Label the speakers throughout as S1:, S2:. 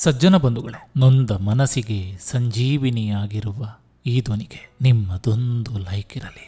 S1: ಸಜ್ಜನ ಬಂಧುಗಳೇ, ನೊಂದ ಮನಸ್ಸಿಗೆ ಸಂಜೀವಿನಿಯಾಗಿರುವ ಈ ಧ್ವನಿಗೆ ನಿಮ್ಮದೊಂದು ಲೈಕ್ ಇರಲಿ.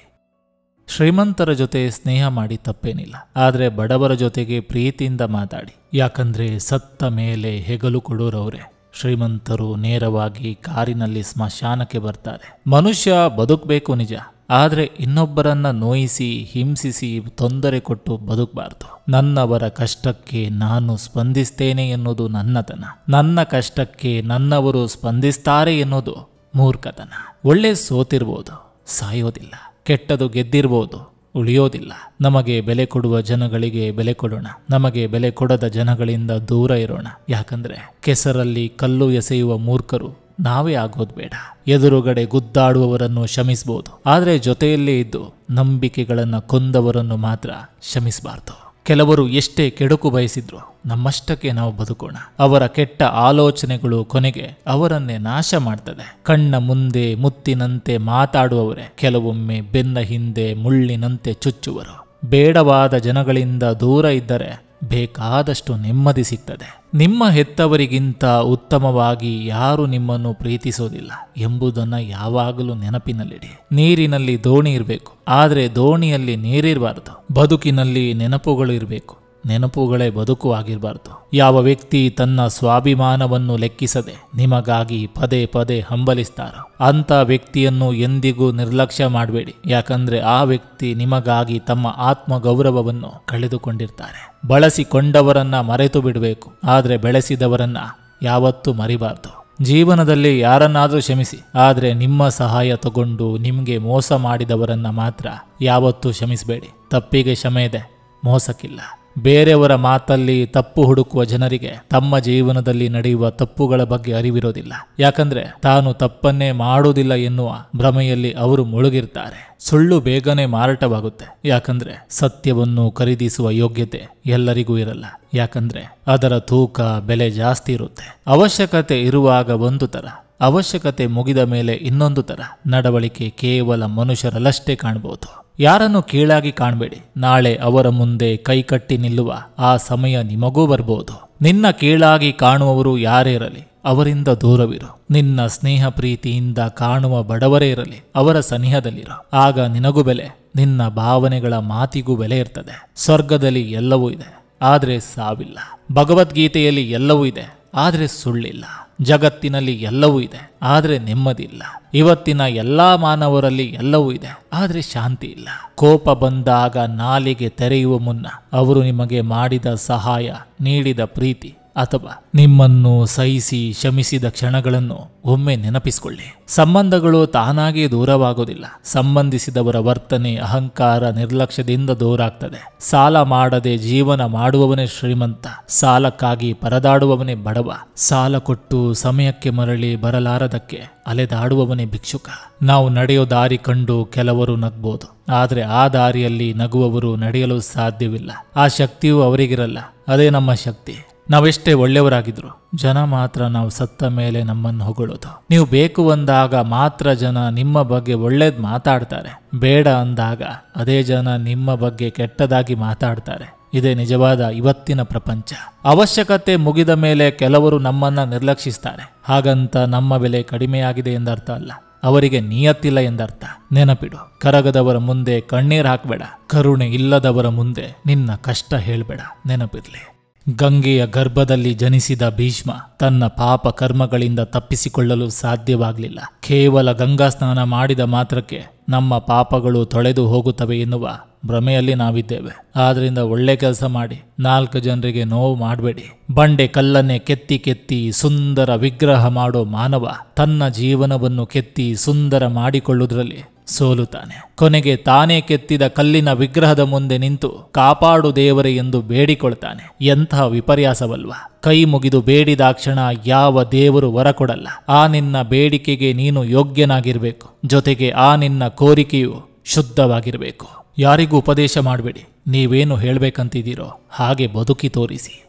S1: ಶ್ರೀಮಂತರ ಜೊತೆ ಸ್ನೇಹ ಮಾಡಿ ತಪ್ಪೇನಿಲ್ಲ, ಆದರೆ ಬಡವರ ಜೊತೆಗೆ ಪ್ರೀತಿಯಿಂದ ಮಾತಾಡಿ. ಯಾಕಂದ್ರೆ ಸತ್ತ ಮೇಲೆ ಹೆಗಲು ಕೊಡೋರವ್ರೆ. ಶ್ರೀಮಂತರು ನೇರವಾಗಿ ಕಾರಿನಲ್ಲಿ ಸ್ಮಶಾನಕ್ಕೆ ಬರ್ತಾರೆ. ಮನುಷ್ಯ ಬದುಕಬೇಕು ನಿಜ, ಆದರೆ ಇನ್ನೊಬ್ಬರನ್ನ ನೋಯಿಸಿ ಹಿಂಸಿಸಿ ತೊಂದರೆ ಕೊಟ್ಟು ಬದುಕಬಾರ್ದು. ನನ್ನವರ ಕಷ್ಟಕ್ಕೆ ನಾನು ಸ್ಪಂದಿಸ್ತೇನೆ ಎನ್ನುವುದು ನನ್ನತನ. ನನ್ನ ಕಷ್ಟಕ್ಕೆ ನನ್ನವರು ಸ್ಪಂದಿಸ್ತಾರೆ ಎನ್ನುವುದು ಮೂರ್ಖತನ. ಒಳ್ಳೆ ಸೋತಿರ್ಬೋದು, ಸಾಯೋದಿಲ್ಲ. ಕೆಟ್ಟದು ಗೆದ್ದಿರ್ಬೋದು, ಉಳಿಯೋದಿಲ್ಲ. ನಮಗೆ ಬೆಲೆ ಕೊಡುವ ಜನಗಳಿಗೆ ಬೆಲೆ ಕೊಡೋಣ, ನಮಗೆ ಬೆಲೆ ಕೊಡದ ಜನಗಳಿಂದ ದೂರ ಇರೋಣ. ಯಾಕಂದ್ರೆ ಕೆಸರಲ್ಲಿ ಕಲ್ಲು ಎಸೆಯುವ ಮೂರ್ಖರು ನಾವೇ ಆಗೋದು ಬೇಡ. ಎದುರುಗಡೆ ಗುದ್ದಾಡುವವರನ್ನು ಕ್ಷಮಿಸಬಹುದು, ಆದರೆ ಜೊತೆಯಲ್ಲೇ ಇದ್ದು ನಂಬಿಕೆಗಳನ್ನು ಕೊಂದವರನ್ನು ಮಾತ್ರ ಕ್ಷಮಿಸಬಾರ್ದು. ಕೆಲವರು ಎಷ್ಟೇ ಕೆಡುಕು ಬಯಸಿದ್ರು ನಮ್ಮಷ್ಟಕ್ಕೆ ನಾವು ಬದುಕೋಣ. ಅವರ ಕೆಟ್ಟ ಆಲೋಚನೆಗಳು ಕೊನೆಗೆ ಅವರನ್ನೇ ನಾಶ ಮಾಡ್ತದೆ. ಕಣ್ಣ ಮುಂದೆ ಮುತ್ತಿನಂತೆ ಮಾತಾಡುವವರೇ ಕೆಲವೊಮ್ಮೆ ಬೆನ್ನ ಹಿಂದೆ ಮುಳ್ಳಿನಂತೆ ಚುಚ್ಚುವರು. ಬೇಡವಾದ ಜನಗಳಿಂದ ದೂರ ಇದ್ದರೆ ಬೇಕಾದಷ್ಟು ನೆಮ್ಮದಿ ಸಿಗ್ತದೆ. ನಿಮ್ಮ ಹೆತ್ತವರಿಗಿಂತ ಉತ್ತಮವಾಗಿ ಯಾರು ನಿಮ್ಮನ್ನು ಪ್ರೀತಿಸೋದಿಲ್ಲ ಎಂಬುದನ್ನು ಯಾವಾಗಲೂ ನೆನಪಿನಲ್ಲಿಡಿ. ನೀರಿನಲ್ಲಿ ದೋಣಿ ಇರಬೇಕು, ಆದರೆ ದೋಣಿಯಲ್ಲಿ ನೀರಿರಬಾರ್ದು. ಬದುಕಿನಲ್ಲಿ ನೆನಪುಗಳು ಇರಬೇಕು, ನೆನಪುಗಳೇ ಬದುಕು ಆಗಿರಬಾರ್ದು. ಯಾವ ವ್ಯಕ್ತಿ ತನ್ನ ಸ್ವಾಭಿಮಾನವನ್ನು ಲೆಕ್ಕಿಸದೆ ನಿಮಗಾಗಿ ಪದೇ ಪದೇ ಹಂಬಲಿಸ್ತಾರೋ ಅಂಥ ವ್ಯಕ್ತಿಯನ್ನು ಎಂದಿಗೂ ನಿರ್ಲಕ್ಷ್ಯ ಮಾಡಬೇಡಿ. ಯಾಕಂದ್ರೆ ಆ ವ್ಯಕ್ತಿ ನಿಮಗಾಗಿ ತಮ್ಮ ಆತ್ಮಗೌರವವನ್ನು ಕಳೆದುಕೊಂಡಿರ್ತಾರೆ. ಬಳಸಿಕೊಂಡವರನ್ನ ಮರೆತು ಬಿಡಬೇಕು, ಆದರೆ ಬೆಳೆಸಿದವರನ್ನ ಯಾವತ್ತೂ ಮರಿಬಾರ್ದು. ಜೀವನದಲ್ಲಿ ಯಾರನ್ನಾದರೂ ಕ್ಷಮಿಸಿ, ಆದರೆ ನಿಮ್ಮ ಸಹಾಯ ತಗೊಂಡು ನಿಮಗೆ ಮೋಸ ಮಾಡಿದವರನ್ನ ಮಾತ್ರ ಯಾವತ್ತೂ ಕ್ಷಮಿಸಬೇಡಿ. ತಪ್ಪಿಗೆ ಕ್ಷಮೆ ಇದೆ, ಮೋಸಕ್ಕಿಲ್ಲ. ಬೇರೆಯವರ ಮಾತಲ್ಲಿ ತಪ್ಪು ಹುಡುಕುವ ಜನರಿಗೆ ತಮ್ಮ ಜೀವನದಲ್ಲಿ ನಡೆಯುವ ತಪ್ಪುಗಳ ಬಗ್ಗೆ ಅರಿವಿರೋದಿಲ್ಲ. ಯಾಕಂದ್ರೆ ತಾನು ತಪ್ಪನ್ನೇ ಮಾಡುವುದಿಲ್ಲ ಎನ್ನುವ ಭ್ರಮೆಯಲ್ಲಿ ಅವರು ಮುಳುಗಿರ್ತಾರೆ. ಸುಳ್ಳು ಬೇಗನೆ ಮಾರಾಟವಾಗುತ್ತೆ, ಯಾಕಂದ್ರೆ ಸತ್ಯವನ್ನು ಖರೀದಿಸುವ ಯೋಗ್ಯತೆ ಎಲ್ಲರಿಗೂ ಇರಲ್ಲ. ಯಾಕಂದ್ರೆ ಅದರ ತೂಕ ಬೆಲೆ ಜಾಸ್ತಿ ಇರುತ್ತೆ. ಅವಶ್ಯಕತೆ ಇರುವಾಗ ಒಂದು ತರ, ಅವಶ್ಯಕತೆ ಮುಗಿದ ಮೇಲೆ ಇನ್ನೊಂದು ತರ ನಡವಳಿಕೆ ಕೇವಲ ಮನುಷ್ಯರಲ್ಲಷ್ಟೇ ಕಾಣಬಹುದು. ಯಾರನ್ನು ಕೀಳಾಗಿ ಕಾಣಬೇಡಿ. ನಾಳೆ ಅವರ ಮುಂದೆ ಕೈಕಟ್ಟಿ ನಿಲ್ಲುವ ಆ ಸಮಯ ನಿಮಗೂ ಬರ್ಬೋದು. ನಿನ್ನ ಕೀಳಾಗಿ ಕಾಣುವವರು ಯಾರೇ ಇರಲಿ ಅವರಿಂದ ದೂರವಿರು. ನಿನ್ನ ಸ್ನೇಹ ಪ್ರೀತಿಯಿಂದ ಕಾಣುವ ಬಡವರೇ ಇರಲಿ ಅವರ ಸನಿಹದಲ್ಲಿರೋ. ಆಗ ನಿನಗೂ ಬೆಲೆ, ನಿನ್ನ ಭಾವನೆಗಳ ಮಾತಿಗೂ ಬೆಲೆ ಇರ್ತದೆ. ಸ್ವರ್ಗದಲ್ಲಿ ಎಲ್ಲವೂ ಇದೆ, ಆದರೆ ಸಾವಿಲ್ಲ. ಭಗವದ್ಗೀತೆಯಲ್ಲಿ ಎಲ್ಲವೂ ಇದೆ, ಆದರೆ ಸುಳ್ಳಿಲ್ಲ. ಜಗತ್ತಿನಲ್ಲಿ ಎಲ್ಲವೂ ಇದೆ, ಆದರೆ ನೆಮ್ಮದಿ ಇಲ್ಲ. ಇವತ್ತಿನ ಎಲ್ಲಾ ಮಾನವರಲ್ಲಿ ಎಲ್ಲವೂ ಇದೆ, ಆದರೆ ಶಾಂತಿ ಇಲ್ಲ. ಕೋಪ ಬಂದಾಗ ನಾಲಿಗೆ ತೆರೆಯುವ ಮುನ್ನ ಅವರು ನಿಮಗೆ ಮಾಡಿದ ಸಹಾಯ, ನೀಡಿದ ಪ್ರೀತಿ ಅಥವಾ ನಿಮ್ಮನ್ನು ಸಹಿಸಿ ಕ್ಷಮಿಸಿದ ಕ್ಷಣಗಳನ್ನು ಒಮ್ಮೆ ನೆನಪಿಸಿಕೊಳ್ಳಿ. ಸಂಬಂಧಗಳು ತಾನಾಗಿ ದೂರವಾಗೋದಿಲ್ಲ. ಸಂಬಂಧಿಸಿದವರ ವರ್ತನೆ, ಅಹಂಕಾರ, ನಿರ್ಲಕ್ಷ್ಯದಿಂದ ದೂರಾಗ್ತದೆ. ಸಾಲ ಮಾಡದೆ ಜೀವನ ಮಾಡುವವನೇ ಶ್ರೀಮಂತ, ಸಾಲಕ್ಕಾಗಿ ಪರದಾಡುವವನೇ ಬಡವ. ಸಾಲ ಕೊಟ್ಟು ಸಮಯಕ್ಕೆ ಮರಳಿ ಬರಲಾರದಕ್ಕೆ ಅಲೆದಾಡುವವನೇ ಭಿಕ್ಷುಕ. ನಾವು ನಡೆಯೋ ದಾರಿ ಕಂಡು ಕೆಲವರು ನಗ್ಬೋದು, ಆದರೆ ಆ ದಾರಿಯಲ್ಲಿ ನಗುವವರು ನಡೆಯಲು ಸಾಧ್ಯವಿಲ್ಲ. ಆ ಶಕ್ತಿಯೂ ಅವರಿಗಿರಲ್ಲ. ಅದೇ ನಮ್ಮ ಶಕ್ತಿ. ನಾವೆಷ್ಟೇ ಒಳ್ಳೆಯವರಾಗಿದ್ರು ಜನ ಮಾತ್ರ ನಾವು ಸತ್ತ ಮೇಲೆ ನಮ್ಮನ್ನು ಹೊಗಳೋದು. ನೀವು ಬೇಕು ಅಂದಾಗ ಮಾತ್ರ ಜನ ನಿಮ್ಮ ಬಗ್ಗೆ ಒಳ್ಳೇದು ಮಾತಾಡ್ತಾರೆ. ಬೇಡ ಅಂದಾಗ ಅದೇ ಜನ ನಿಮ್ಮ ಬಗ್ಗೆ ಕೆಟ್ಟದಾಗಿ ಮಾತಾಡ್ತಾರೆ. ಇದೇ ನಿಜವಾದ ಇವತ್ತಿನ ಪ್ರಪಂಚ. ಅವಶ್ಯಕತೆ ಮುಗಿದ ಮೇಲೆ ಕೆಲವರು ನಮ್ಮನ್ನ ನಿರ್ಲಕ್ಷಿಸ್ತಾರೆ. ಹಾಗಂತ ನಮ್ಮ ಬೆಲೆ ಕಡಿಮೆಯಾಗಿದೆ ಎಂದರ್ಥ ಅಲ್ಲ, ಅವರಿಗೆ ನಿಯತ್ತಿಲ್ಲ ಎಂದರ್ಥ. ನೆನಪಿಡು, ಕರಗದವರ ಮುಂದೆ ಕಣ್ಣೀರು ಹಾಕಬೇಡ, ಕರುಣೆ ಇಲ್ಲದವರ ಮುಂದೆ ನಿನ್ನ ಕಷ್ಟ ಹೇಳ್ಬೇಡ. ನೆನಪಿರ್ಲಿ, ಗಂಗೆಯ ಗರ್ಭದಲ್ಲಿ ಜನಿಸಿದ ಭೀಷ್ಮ ತನ್ನ ಪಾಪ ಕರ್ಮಗಳಿಂದ ತಪ್ಪಿಸಿಕೊಳ್ಳಲು ಸಾಧ್ಯವಾಗಲಿಲ್ಲ. ಕೇವಲ ಗಂಗಾ ಸ್ನಾನ ಮಾಡಿದ ಮಾತ್ರಕ್ಕೆ ನಮ್ಮ ಪಾಪಗಳು ತೊಳೆದು ಹೋಗುತ್ತವೆ ಎನ್ನುವ ಭ್ರಮೆಯಲ್ಲಿ ನಾವಿದ್ದೇವೆ. ಆದ್ರಿಂದ ಒಳ್ಳೆ ಕೆಲಸ ಮಾಡಿ, 4 ಜನರಿಗೆ ನೋವು ಮಾಡಬೇಡಿ. ಬಂಡೆ ಕಲ್ಲನ್ನೇ ಕೆತ್ತಿ ಕೆತ್ತಿ ಸುಂದರ ವಿಗ್ರಹ ಮಾಡೋ ಮಾನವ ತನ್ನ ಜೀವನವನ್ನು ಕೆತ್ತಿ ಸುಂದರ ಮಾಡಿಕೊಳ್ಳುವುದರಲ್ಲಿ ಸೋಲುತ್ತಾನೆ. ಕೊನೆಗೆ ತಾನೇ ಕೆತ್ತಿದ ಕಲ್ಲಿನ ವಿಗ್ರಹದ ಮುಂದೆ ನಿಂತು ಕಾಪಾಡು ದೇವರೇ ಎಂದು ಬೇಡಿಕೊಳ್ತಾನೆ. ಎಂತಹ ವಿಪರ್ಯಾಸವಲ್ವಾ? ಕೈ ಮುಗಿದು ಬೇಡಿದಾಕ್ಷಣ ಯಾವ ದೇವರು ವರ ಕೊಡಲ್ಲ. ಆ ನಿನ್ನ ಬೇಡಿಕೆಗೆ ನೀನು ಯೋಗ್ಯನಾಗಿರ್ಬೇಕು. ಜೊತೆಗೆ ಆ ನಿನ್ನ ಕೋರಿಕೆಯು ಶುದ್ಧವಾಗಿರಬೇಕು. ಯಾರಿಗೂ ಉಪದೇಶ ಮಾಡಬೇಡಿ. ನೀವೇನು ಹೇಳ್ಬೇಕಂತಿದ್ದೀರೋ ಹಾಗೆ ಬದುಕಿ ತೋರಿಸಿ.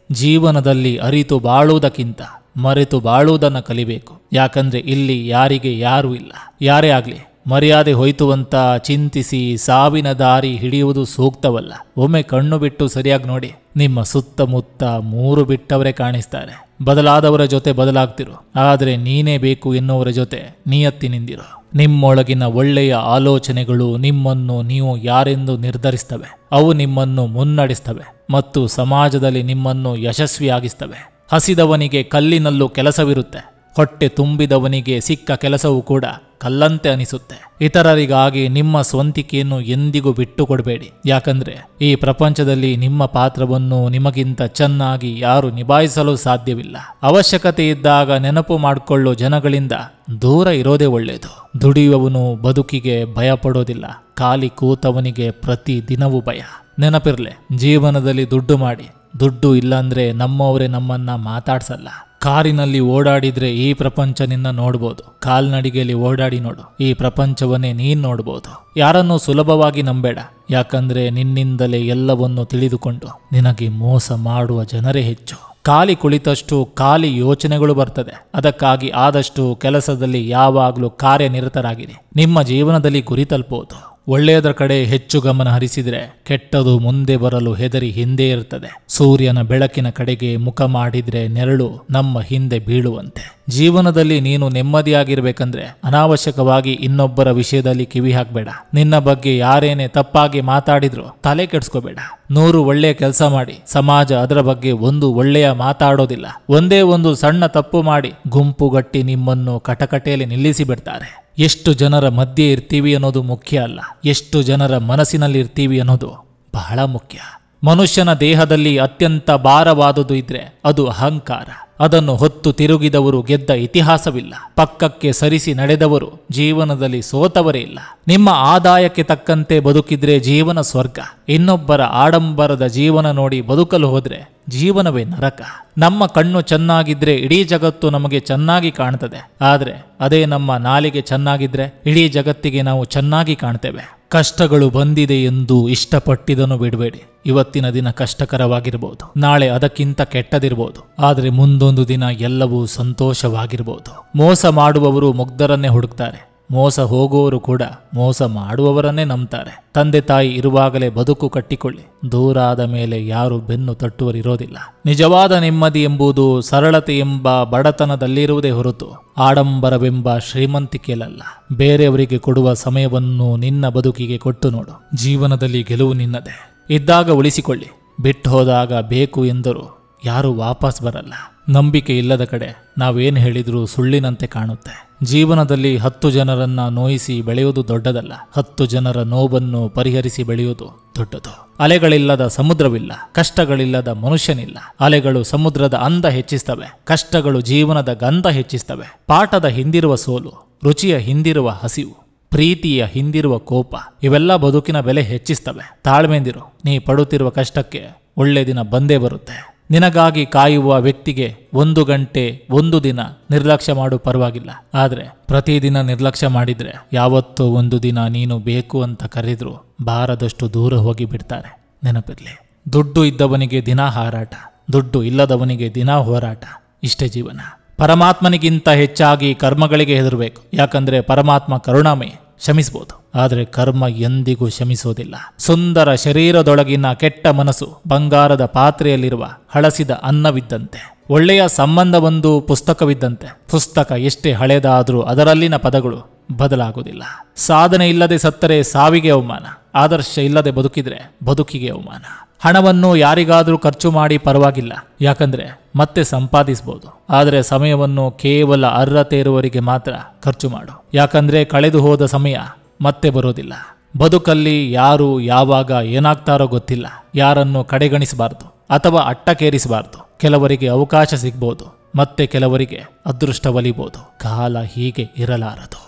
S1: ಜೀವನದಲ್ಲಿ ಅರಿತು ಬಾಳುವುದಕ್ಕಿಂತ ಮರೆತು ಬಾಳುವುದನ್ನು ಕಲಿಬೇಕು. ಯಾಕಂದ್ರೆ ಇಲ್ಲಿ ಯಾರಿಗೆ ಯಾರೂ ಇಲ್ಲ. ಯಾರೇ ಆಗ್ಲಿ ಮರ್ಯಾದೆ ಹೋಯ್ತು ಅಂತ ಚಿಂತಿಸಿ ಸಾವಿನ ದಾರಿ ಹಿಡಿಯುವುದು ಸೂಕ್ತವಲ್ಲ. ಒಮ್ಮೆ ಕಣ್ಣು ಬಿಟ್ಟು ಸರಿಯಾಗಿ ನೋಡಿ, ನಿಮ್ಮ ಸುತ್ತಮುತ್ತ 3 ಬಿಟ್ಟವರೇ ಕಾಣಿಸ್ತಾರೆ. ಬದಲಾದವರ ಜೊತೆ ಬದಲಾಗ್ತಿರು, ಆದರೆ ನೀನೇ ಬೇಕು ಎನ್ನುವರ ಜೊತೆ ನಿಯತ್ತಿನಿಂದಿರು. ನಿಮ್ಮೊಳಗಿನ ಒಳ್ಳೆಯ ಆಲೋಚನೆಗಳು ನಿಮ್ಮನ್ನು ನೀವು ಯಾರೆಂದು ನಿರ್ಧರಿಸ್ತವೆ. ಅವು ನಿಮ್ಮನ್ನು ಮುನ್ನಡೆಸ್ತವೆ ಮತ್ತು ಸಮಾಜದಲ್ಲಿ ನಿಮ್ಮನ್ನು ಯಶಸ್ವಿಯಾಗಿಸ್ತವೆ. ಹಸಿದವನಿಗೆ ಕಲ್ಲಿನಲ್ಲೂ ಕೆಲಸವಿರುತ್ತೆ, ಹೊಟ್ಟೆ ತುಂಬಿದವನಿಗೆ ಸಿಕ್ಕ ಕೆಲಸವೂ ಕೂಡ ಕಲ್ಲಂತೆ ಅನಿಸುತ್ತೆ. ಇತರರಿಗಾಗಿ ನಿಮ್ಮ ಸ್ವಂತಿಕೆಯನ್ನು ಎಂದಿಗೂ ಬಿಟ್ಟು ಕೊಡಬೇಡಿ. ಯಾಕಂದ್ರೆ ಈ ಪ್ರಪಂಚದಲ್ಲಿ ನಿಮ್ಮ ಪಾತ್ರವನ್ನು ನಿಮಗಿಂತ ಚೆನ್ನಾಗಿ ಯಾರು ನಿಭಾಯಿಸಲು ಸಾಧ್ಯವಿಲ್ಲ. ಅವಶ್ಯಕತೆ ಇದ್ದಾಗ ನೆನಪು ಮಾಡಿಕೊಳ್ಳೋ ಜನಗಳಿಂದ ದೂರ ಇರೋದೇ ಒಳ್ಳೆಯದು. ದುಡಿಯುವವನು ಬದುಕಿಗೆ ಭಯ ಪಡೋದಿಲ್ಲ, ಖಾಲಿ ಕೂತವನಿಗೆ ಪ್ರತಿ ದಿನವೂ ಭಯ. ನೆನಪಿರ್ಲೆ, ಜೀವನದಲ್ಲಿ ದುಡ್ಡು ಮಾಡಿ, ದುಡ್ಡು ಇಲ್ಲಾಂದ್ರೆ ನಮ್ಮವರೇ ನಮ್ಮನ್ನ ಮಾತಾಡ್ಸಲ್ಲ. ಕಾರಿನಲ್ಲಿ ಓಡಾಡಿದ್ರೆ ಈ ಪ್ರಪಂಚ ನಿನ್ನ ನೋಡ್ಬೋದು, ಕಾಲ್ನಡಿಗೆಯಲ್ಲಿ ಓಡಾಡಿ ನೋಡು, ಈ ಪ್ರಪಂಚವನ್ನೇ ನೀನ್ ನೋಡ್ಬೋದು. ಯಾರನ್ನೂ ಸುಲಭವಾಗಿ ನಂಬೇಡ, ಯಾಕಂದ್ರೆ ನಿನ್ನಿಂದಲೇ ಎಲ್ಲವನ್ನು ತಿಳಿದುಕೊಂಡು ನಿನಗೆ ಮೋಸ ಮಾಡುವ ಜನರೇ ಹೆಚ್ಚು. ಖಾಲಿ ಕುಳಿತಷ್ಟು ಖಾಲಿ ಯೋಚನೆಗಳು ಬರ್ತದೆ. ಅದಕ್ಕಾಗಿ ಆದಷ್ಟು ಕೆಲಸದಲ್ಲಿ ಯಾವಾಗಲೂ ಕಾರ್ಯನಿರತರಾಗಿರಿ. ನಿಮ್ಮ ಜೀವನದಲ್ಲಿ ಗುರಿ ತಲುಪಬಹುದು. ಒಳ್ಳೆಯದರ ಕಡೆ ಹೆಚ್ಚು ಗಮನ ಹರಿಸಿದ್ರೆ ಕೆಟ್ಟದು ಮುಂದೆ ಬರಲು ಹೆದರಿ ಹಿಂದೆ ಇರ್ತದೆ. ಸೂರ್ಯನ ಬೆಳಕಿನ ಕಡೆಗೆ ಮುಖ ಮಾಡಿದ್ರೆ ನೆರಳು ನಮ್ಮ ಹಿಂದೆ ಬೀಳುವಂತೆ. ಜೀವನದಲ್ಲಿ ನೀನು ನೆಮ್ಮದಿಯಾಗಿರ್ಬೇಕಂದ್ರೆ ಅನಾವಶ್ಯಕವಾಗಿ ಇನ್ನೊಬ್ಬರ ವಿಷಯದಲ್ಲಿ ಕಿವಿ ಹಾಕಬೇಡ. ನಿನ್ನ ಬಗ್ಗೆ ಯಾರೇನೇ ತಪ್ಪಾಗಿ ಮಾತಾಡಿದ್ರು ತಲೆ ಕೆಡಿಸ್ಕೋಬೇಡ. 100 ಒಳ್ಳೆಯ ಕೆಲಸ ಮಾಡಿ, ಸಮಾಜ ಅದರ ಬಗ್ಗೆ ಒಂದು ಒಳ್ಳೆಯ ಮಾತಾಡೋದಿಲ್ಲ. ಒಂದೇ ಒಂದು ಸಣ್ಣ ತಪ್ಪು ಮಾಡಿ ಗುಂಪುಗಟ್ಟಿ ನಿಮ್ಮನ್ನು ಕಟಕಟೆಯಲ್ಲಿ ನಿಲ್ಲಿಸಿ ಬಿಡ್ತಾರೆ. ಎಷ್ಟು ಜನರ ಮಧ್ಯೆ ಇರ್ತೀವಿ ಅನ್ನೋದು ಮುಖ್ಯ ಅಲ್ಲ, ಎಷ್ಟು ಜನರ ಮನಸ್ಸಿನಲ್ಲಿ ಇರ್ತೀವಿ ಅನ್ನೋದು ಬಹಳ ಮುಖ್ಯ. ಮನುಷ್ಯನ ದೇಹದಲ್ಲಿ ಅತ್ಯಂತ ಭಾರವಾದುದು ಇದ್ರೆ ಅದು ಅಹಂಕಾರ. ಅದನ್ನು ಹೊತ್ತು ತಿರುಗಿದವರು ಗೆದ್ದ ಇತಿಹಾಸವಿಲ್ಲ. ಪಕ್ಕಕ್ಕೆ ಸರಿಸಿ ನಡೆದವರು ಜೀವನದಲ್ಲಿ ಸೋತವರೇ ಇಲ್ಲ. ನಿಮ್ಮ ಆದಾಯಕ್ಕೆ ತಕ್ಕಂತೆ ಬದುಕಿದ್ರೆ ಜೀವನ ಸ್ವರ್ಗ. ಇನ್ನೊಬ್ಬರ ಆಡಂಬರದ ಜೀವನ ನೋಡಿ ಬದುಕಲು ಹೋದ್ರೆ ಜೀವನವೇ ನರಕ. ನಮ್ಮ ಕಣ್ಣು ಚೆನ್ನಾಗಿದ್ರೆ ಇಡೀ ಜಗತ್ತು ನಮಗೆ ಚೆನ್ನಾಗಿ ಕಾಣ್ತದೆ. ಆದ್ರೆ ಅದೇ ನಮ್ಮ ನಾಲಿಗೆ ಚೆನ್ನಾಗಿದ್ರೆ ಇಡೀ ಜಗತ್ತಿಗೆ ನಾವು ಚೆನ್ನಾಗಿ ಕಾಣ್ತೇವೆ. ಕಷ್ಟಗಳು ಬಂದಿದೆ ಎಂದು ಇಷ್ಟಪಟ್ಟಿದನ್ನು ಬಿಡಬೇಡಿ. ಇವತ್ತಿನ ದಿನ ಕಷ್ಟಕರವಾಗಿರ್ಬೋದು, ನಾಳೆ ಅದಕ್ಕಿಂತ ಕೆಟ್ಟದಿರ್ಬೋದು, ಆದರೆ ಮುಂದೊಂದು ದಿನ ಎಲ್ಲವೂ ಸಂತೋಷವಾಗಿರ್ಬೋದು. ಮೋಸ ಮಾಡುವವರು ಮುಗ್ಧರನ್ನೇ ಹುಡುಕ್ತಾರೆ, ಮೋಸ ಹೋಗುವವರು ಕೂಡ ಮೋಸ ಮಾಡುವವರನ್ನೇ ನಂಬ್ತಾರೆ. ತಂದೆ ತಾಯಿ ಇರುವಾಗಲೇ ಬದುಕು ಕಟ್ಟಿಕೊಳ್ಳಿ, ದೂರ ಆದ ಮೇಲೆ ಯಾರು ಬೆನ್ನು ತಟ್ಟುವರಿರೋದಿಲ್ಲ. ನಿಜವಾದ ನೆಮ್ಮದಿ ಎಂಬುದು ಸರಳತೆ ಎಂಬ ಬಡತನದಲ್ಲಿರುವುದೇ ಹೊರತು ಆಡಂಬರವೆಂಬ ಶ್ರೀಮಂತಿಕೆಯಲ್ಲ. ಬೇರೆಯವರಿಗೆ ಕೊಡುವ ಸಮಯವನ್ನು ನಿನ್ನ ಬದುಕಿಗೆ ಕೊಟ್ಟು ನೋಡು. ಜೀವನದಲ್ಲಿ ಗೆಲುವು ನಿನ್ನದೇ. ಇದ್ದಾಗ ಉಳಿಸಿಕೊಳ್ಳಿ, ಬಿಟ್ಟು ಹೋದಾಗ ಬೇಕು ಎಂದರೂ ಯಾರು ವಾಪಸ್ ಬರಲ್ಲ. ನಂಬಿಕೆ ಇಲ್ಲದ ಕಡೆ ನಾವೇನು ಹೇಳಿದ್ರೂ ಸುಳ್ಳಿನಂತೆ ಕಾಣುತ್ತೆ. ಜೀವನದಲ್ಲಿ 10 ಜನರನ್ನ ನೋಯಿಸಿ ಬೆಳೆಯುವುದು ದೊಡ್ಡದಲ್ಲ, 10 ಜನರ ನೋವನ್ನು ಪರಿಹರಿಸಿ ಬೆಳೆಯುವುದು ದೊಡ್ಡದು. ಅಲೆಗಳಿಲ್ಲದ ಸಮುದ್ರವಿಲ್ಲ, ಕಷ್ಟಗಳಿಲ್ಲದ ಮನುಷ್ಯನಿಲ್ಲ. ಅಲೆಗಳು ಸಮುದ್ರದ ಅಂದ ಹೆಚ್ಚಿಸ್ತವೆ, ಕಷ್ಟಗಳು ಜೀವನದ ಗಂಧ ಹೆಚ್ಚಿಸ್ತವೆ. ಪಾಠದ ಹಿಂದಿರುವ ಸೋಲು, ರುಚಿಯ ಹಿಂದಿರುವ ಹಸಿವು, ಪ್ರೀತಿಯ ಹಿಂದಿರುವ ಕೋಪ, ಇವೆಲ್ಲ ಬದುಕಿನ ಬೆಲೆ ಹೆಚ್ಚಿಸ್ತವೆ. ತಾಳ್ಮೆಂದಿರು, ನೀ ಪಡುತ್ತಿರುವ ಕಷ್ಟಕ್ಕೆ ಒಳ್ಳೆ ದಿನ ಬಂದೇ ಬರುತ್ತೆ. ನಿನಗಾಗಿ ಕಾಯುವ ವ್ಯಕ್ತಿಗೆ 1 ಗಂಟೆ 1 ದಿನ ನಿರ್ಲಕ್ಷ್ಯ ಮಾಡು, ಪರವಾಗಿಲ್ಲ. ಆದರೆ ಪ್ರತಿದಿನ ನಿರ್ಲಕ್ಷ್ಯ ಮಾಡಿದ್ರೆ ಯಾವತ್ತೋ ಒಂದು ದಿನ ನೀನು ಬೇಕು ಅಂತ ಕರೆದ್ರು ಬಾರದಷ್ಟು ದೂರ ಹೋಗಿ ಬಿಡ್ತಾರೆ. ನೆನಪಿರ್ಲಿ, ದುಡ್ಡು ಇದ್ದವನಿಗೆ ದಿನ ಹಾರಾಟ, ದುಡ್ಡು ಇಲ್ಲದವನಿಗೆ ದಿನ ಹೋರಾಟ. ಇಷ್ಟೇ ಜೀವನ. ಪರಮಾತ್ಮನಿಗಿಂತ ಹೆಚ್ಚಾಗಿ ಕರ್ಮಗಳಿಗೆ ಹೆದರಬೇಕು. ಯಾಕಂದ್ರೆ ಪರಮಾತ್ಮ ಕರುಣಾಮಯ, ಕ್ಷಮಿಸಬಹುದು, ಆದರೆ ಕರ್ಮ ಎಂದಿಗೂ ಕ್ಷಮಿಸೋದಿಲ್ಲ. ಸುಂದರ ಶರೀರದೊಳಗಿನ ಕೆಟ್ಟ ಮನಸ್ಸು ಬಂಗಾರದ ಪಾತ್ರೆಯಲ್ಲಿರುವ ಹಳಸಿದ ಅನ್ನವಿದ್ದಂತೆ. ಒಳ್ಳೆಯ ಸಂಬಂಧವೊಂದು ಪುಸ್ತಕವಿದ್ದಂತೆ. ಪುಸ್ತಕ ಎಷ್ಟೇ ಹಳೆದಾದರೂ ಅದರಲ್ಲಿನ ಪದಗಳು ಬದಲಾಗುವುದಿಲ್ಲ. ಸಾಧನೆ ಇಲ್ಲದೆ ಸತ್ತರೆ ಸಾವಿಗೆ ಅವಮಾನ, ಆದರ್ಶ ಇಲ್ಲದೆ ಬದುಕಿದ್ರೆ ಬದುಕಿಗೆ ಅವಮಾನ. ಹಣವನ್ನು ಯಾರಿಗಾದರೂ ಖರ್ಚು ಮಾಡಿ ಪರವಾಗಿಲ್ಲ, ಯಾಕಂದ್ರೆ ಮತ್ತೆ ಸಂಪಾದಿಸಬಹುದು. ಆದರೆ ಸಮಯವನ್ನು ಕೇವಲ ಅರ್ಹತೆ ಇರುವವರಿಗೆ ಮಾತ್ರ ಖರ್ಚು ಮಾಡು, ಯಾಕಂದ್ರೆ ಕಳೆದು ಹೋದ ಸಮಯ ಮತ್ತೆ ಬರೋದಿಲ್ಲ. ಬದುಕಲ್ಲಿ ಯಾರು ಯಾವಾಗ ಏನಾಗ್ತಾರೋ ಗೊತ್ತಿಲ್ಲ. ಯಾರನ್ನು ಕಡೆಗಣಿಸಬಾರ್ದು ಅಥವಾ ಅಟ್ಟಕ್ಕೇರಿಸಬಾರ್ದು. ಕೆಲವರಿಗೆ ಅವಕಾಶ ಸಿಗ್ಬೋದು, ಮತ್ತೆ ಕೆಲವರಿಗೆ ಅದೃಷ್ಟ ಒಲಿಬಹುದು. ಕಾಲ ಹೀಗೆ ಇರಲಾರದು.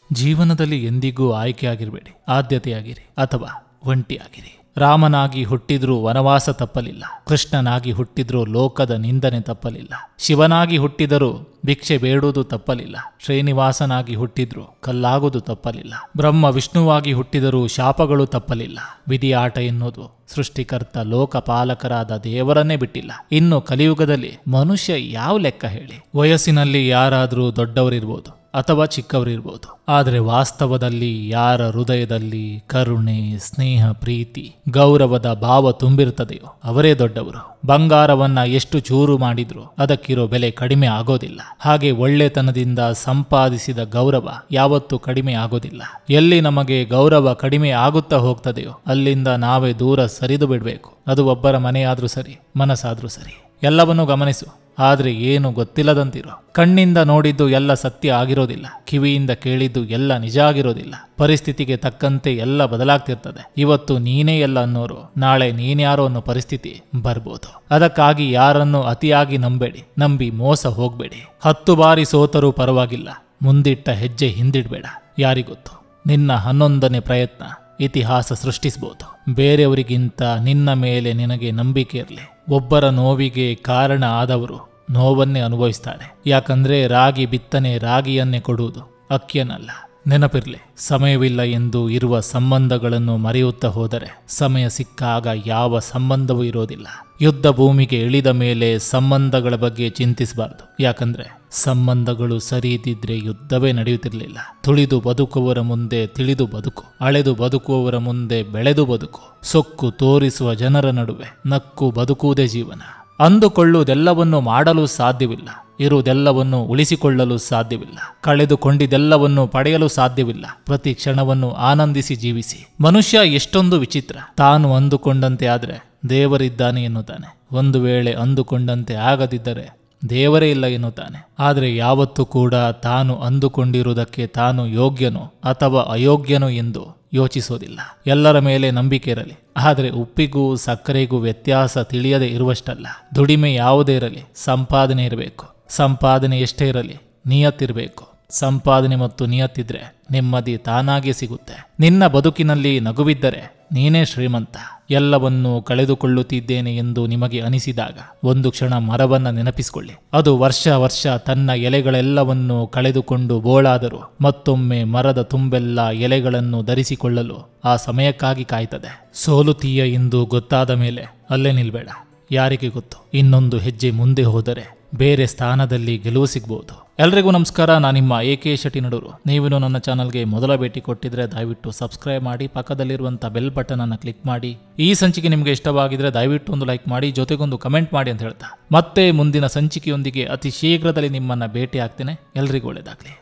S1: ಜೀವನದಲ್ಲಿ ಎಂದಿಗೂ ಆಯ್ಕೆಯಾಗಿರಬೇಡಿ, ಆದ್ಯತೆಯಾಗಿರಿ ಅಥವಾ ಒಂಟಿಯಾಗಿರಿ. ರಾಮನಾಗಿ ಹುಟ್ಟಿದ್ರೂ ವನವಾಸ ತಪ್ಪಲಿಲ್ಲ, ಕೃಷ್ಣನಾಗಿ ಹುಟ್ಟಿದ್ರೂ ಲೋಕದ ನಿಂದನೆ ತಪ್ಪಲಿಲ್ಲ, ಶಿವನಾಗಿ ಹುಟ್ಟಿದರೂ ಭಿಕ್ಷೆ ಬೇಡುವುದು ತಪ್ಪಲಿಲ್ಲ, ಶ್ರೀನಿವಾಸನಾಗಿ ಹುಟ್ಟಿದ್ರೂ ಕಲ್ಲಾಗುವುದು ತಪ್ಪಲಿಲ್ಲ, ಬ್ರಹ್ಮ ವಿಷ್ಣುವಾಗಿ ಹುಟ್ಟಿದರೂ ಶಾಪಗಳು ತಪ್ಪಲಿಲ್ಲ. ವಿಧಿಯಾಟ ಎನ್ನುವುದು ಸೃಷ್ಟಿಕರ್ತ ಲೋಕಪಾಲಕರಾದ ದೇವರನ್ನೇ ಬಿಟ್ಟಿಲ್ಲ. ಇನ್ನು ಕಲಿಯುಗದಲ್ಲಿ ಮನುಷ್ಯ ಯಾವ ಲೆಕ್ಕ ಹೇಳಿ? ವಯಸ್ಸಿನಲ್ಲಿ ಯಾರಾದರೂ ದೊಡ್ಡವರಿರ್ಬೋದು, ಅಥವಾ ಚಿಕ್ಕವರಿರ್ಬೋದು. ಆದರೆ ವಾಸ್ತವದಲ್ಲಿ ಯಾರ ಹೃದಯದಲ್ಲಿ ಕರುಣೆ, ಸ್ನೇಹ, ಪ್ರೀತಿ, ಗೌರವದ ಭಾವ ತುಂಬಿರ್ತದೆಯೋ ಅವರೇ ದೊಡ್ಡವರು. ಬಂಗಾರವನ್ನ ಎಷ್ಟು ಚೂರು ಮಾಡಿದ್ರೂ ಅದಕ್ಕಿರೋ ಬೆಲೆ ಕಡಿಮೆ ಆಗೋದಿಲ್ಲ. ಹಾಗೆ ಒಳ್ಳೆತನದಿಂದ ಸಂಪಾದಿಸಿದ ಗೌರವ ಯಾವತ್ತೂ ಕಡಿಮೆ ಆಗೋದಿಲ್ಲ. ಎಲ್ಲಿ ನಮಗೆ ಗೌರವ ಕಡಿಮೆ ಆಗುತ್ತಾ ಹೋಗ್ತದೆಯೋ ಅಲ್ಲಿಂದ ನಾವೇ ದೂರ ಸರಿದು ಬಿಡಬೇಕು. ಅದು ಒಬ್ಬರ ಮನೆಯಾದ್ರೂ ಸರಿ, ಮನಸ್ಸಾದ್ರೂ ಸರಿ. ಎಲ್ಲವನ್ನೂ ಗಮನಿಸು, ಆದ್ರೆ ಏನು ಗೊತ್ತಿಲ್ಲದಂತಿರೋ. ಕಣ್ಣಿಂದ ನೋಡಿದ್ದು ಎಲ್ಲ ಸತ್ಯ ಆಗಿರೋದಿಲ್ಲ, ಕಿವಿಯಿಂದ ಕೇಳಿದ್ದು ಎಲ್ಲ ನಿಜ ಆಗಿರೋದಿಲ್ಲ. ಪರಿಸ್ಥಿತಿಗೆ ತಕ್ಕಂತೆ ಎಲ್ಲ ಬದಲಾಗ್ತಿರ್ತದೆ. ಇವತ್ತು ನೀನೇ ಎಲ್ಲ ಅನ್ನೋರು, ನಾಳೆ ನೀನ್ಯಾರೋ ಅನ್ನೋ ಪರಿಸ್ಥಿತಿ ಬರ್ಬೋದು. ಅದಕ್ಕಾಗಿ ಯಾರನ್ನು ಅತಿಯಾಗಿ ನಂಬೇಡಿ, ನಂಬಿ ಮೋಸ ಹೋಗ್ಬೇಡಿ. 10 ಬಾರಿ ಸೋತರೂ ಪರವಾಗಿಲ್ಲ, ಮುಂದಿಟ್ಟ ಹೆಜ್ಜೆ ಹಿಂದಿಡ್ಬೇಡ. ಯಾರಿಗೊತ್ತು, ನಿನ್ನ 11ನೇ ಪ್ರಯತ್ನ ಇತಿಹಾಸ ಸೃಷ್ಟಿಸಬಹುದು. ಬೇರೆಯವರಿಗಿಂತ ನಿನ್ನ ಮೇಲೆ ನಿನಗೆ ನಂಬಿಕೆ ಇರಲಿ. ಒಬ್ಬರ ನೋವಿಗೆ ಕಾರಣ ಆದವರು ನೋವನ್ನೇ ಅನುಭವಿಸ್ತಾರೆ. ಯಾಕಂದ್ರೆ ರಾಗಿ ಬಿತ್ತನೆ ರಾಗಿಯನ್ನೇ ಕೊಡುವುದು, ಅಕ್ಕಿಯನ್ನಲ್ಲ. ನೆನಪಿರ್ಲಿ, ಸಮಯವಿಲ್ಲ ಎಂದು ಇರುವ ಸಂಬಂಧಗಳನ್ನು ಮರೆಯುತ್ತಾ ಹೋದರೆ ಸಮಯ ಸಿಕ್ಕಾಗ ಯಾವ ಸಂಬಂಧವೂ ಇರೋದಿಲ್ಲ. ಯುದ್ಧ ಭೂಮಿಗೆ ಇಳಿದ ಮೇಲೆ ಸಂಬಂಧಗಳ ಬಗ್ಗೆ ಚಿಂತಿಸಬಾರದು. ಯಾಕಂದ್ರೆ ಸಂಬಂಧಗಳು ಸರಿ ಇದ್ದಿದ್ರೆ ಯುದ್ಧವೇ ನಡೆಯುತ್ತಿರಲಿಲ್ಲ. ತುಳಿದು ಬದುಕುವವರ ಮುಂದೆ ತಿಳಿದು ಬದುಕು, ಅಳೆದು ಬದುಕುವವರ ಮುಂದೆ ಬೆಳೆದು ಬದುಕು. ಸೊಕ್ಕು ತೋರಿಸುವ ಜನರ ನಡುವೆ ನಕ್ಕು ಬದುಕುವುದೇ ಜೀವನ. ಅಂದುಕೊಳ್ಳುವುದೆಲ್ಲವನ್ನು ಮಾಡಲು ಸಾಧ್ಯವಿಲ್ಲ, ಇರುವುದೆಲ್ಲವನ್ನು ಉಳಿಸಿಕೊಳ್ಳಲು ಸಾಧ್ಯವಿಲ್ಲ, ಕಳೆದುಕೊಂಡಿದ್ದೆಲ್ಲವನ್ನು ಪಡೆಯಲು ಸಾಧ್ಯವಿಲ್ಲ. ಪ್ರತಿ ಕ್ಷಣವನ್ನು ಆನಂದಿಸಿ ಜೀವಿಸಿ. ಮನುಷ್ಯ ಎಷ್ಟೊಂದು ವಿಚಿತ್ರ. ತಾನು ಅಂದುಕೊಂಡಂತೆ ಆದ್ರೆ ದೇವರಿದ್ದಾನೆ ಎನ್ನುತ್ತಾನೆ. ಒಂದು ವೇಳೆ ಅಂದುಕೊಂಡಂತೆ ಆಗದಿದ್ದರೆ ದೇವರೇ ಇಲ್ಲ ಎನ್ನುತ್ತಾನೆ. ಆದರೆ ಯಾವತ್ತೂ ಕೂಡ ತಾನು ಅಂದುಕೊಂಡಿರುವುದಕ್ಕೆ ತಾನು ಯೋಗ್ಯನೋ ಅಥವಾ ಅಯೋಗ್ಯನೋ ಎಂದು ಯೋಚಿಸೋದಿಲ್ಲ. ಎಲ್ಲರ ಮೇಲೆ ನಂಬಿಕೆ ಇರಲಿ, ಆದರೆ ಉಪ್ಪಿಗೂ ಸಕ್ಕರೆಗೂ ವ್ಯತ್ಯಾಸ ತಿಳಿಯದೆ ಇರುವಷ್ಟಲ್ಲ. ದುಡಿಮೆ ಯಾವುದೇ ಇರಲಿ, ಸಂಪಾದನೆ ಇರಬೇಕು. ಸಂಪಾದನೆ ಎಷ್ಟೇ ಇರಲಿ, ನಿಯತ್ತಿರಬೇಕು. ಸಂಪಾದನೆ ಮತ್ತು ನಿಯತ್ತಿದ್ರೆ ನೆಮ್ಮದಿ ತಾನಾಗೆ ಸಿಗುತ್ತೆ. ನಿನ್ನ ಬದುಕಿನಲ್ಲಿ ನಗುವಿದ್ದರೆ ನೀನೇ ಶ್ರೀಮಂತ. ಎಲ್ಲವನ್ನೂ ಕಳೆದುಕೊಳ್ಳುತ್ತಿದ್ದೇನೆ ಎಂದು ನಿಮಗೆ ಅನಿಸಿದಾಗ ಒಂದು ಕ್ಷಣ ಮರವನ್ನ ನೆನಪಿಸಿಕೊಳ್ಳಿ. ಅದು ವರ್ಷ ವರ್ಷ ತನ್ನ ಎಲೆಗಳೆಲ್ಲವನ್ನೂ ಕಳೆದುಕೊಂಡು ಬೋಳಾದರೂ ಮತ್ತೊಮ್ಮೆ ಮರದ ತುಂಬೆಲ್ಲ ಎಲೆಗಳನ್ನು ಧರಿಸಿಕೊಳ್ಳಲು ಆ ಸಮಯಕ್ಕಾಗಿ ಕಾಯ್ತದೆ. ಸೋಲುತ್ತೀಯ ಎಂದು ಗೊತ್ತಾದ ಮೇಲೆ ಅಲ್ಲೇ ನಿಲ್ಬೇಡ. ಯಾರಿಗೆ ಗೊತ್ತು, ಇನ್ನೊಂದು ಹೆಜ್ಜೆ ಮುಂದೆ ಹೋದರೆ ಬೇರೆ ಸ್ಥಾನದಲ್ಲಿ ಗೆಲುವು ಸಿಗ್ಬೋದು. ಎಲ್ರಿಗೂ ನಮಸ್ಕಾರ, ನಾನು ನಿಮ್ಮ AK ಶೆಟ್ಟಿ ನಡೂರು. ನೀವಿನ್ನು ನನ್ನ ಚಾನಲ್ಗೆ ಮೊದಲ ಭೇಟಿ ಕೊಟ್ಟಿದ್ರೆ ದಯವಿಟ್ಟು ಸಬ್ಸ್ಕ್ರೈಬ್ ಮಾಡಿ, ಪಕ್ಕದಲ್ಲಿರುವಂಥ ಬೆಲ್ ಬಟನ್ ಅನ್ನು ಕ್ಲಿಕ್ ಮಾಡಿ. ಈ ಸಂಚಿಕೆ ನಿಮಗೆ ಇಷ್ಟವಾಗಿದ್ರೆ ದಯವಿಟ್ಟು ಒಂದು ಲೈಕ್ ಮಾಡಿ, ಜೊತೆಗೊಂದು ಕಮೆಂಟ್ ಮಾಡಿ ಅಂತ ಹೇಳ್ತಾ ಮತ್ತೆ ಮುಂದಿನ ಸಂಚಿಕೆಯೊಂದಿಗೆ ಅತಿ ಶೀಘ್ರದಲ್ಲಿ ನಿಮ್ಮನ್ನ ಭೇಟಿ ಆಗ್ತೇನೆ. ಎಲ್ರಿಗೂ ಒಳ್ಳೆಯದಾಗಲಿ.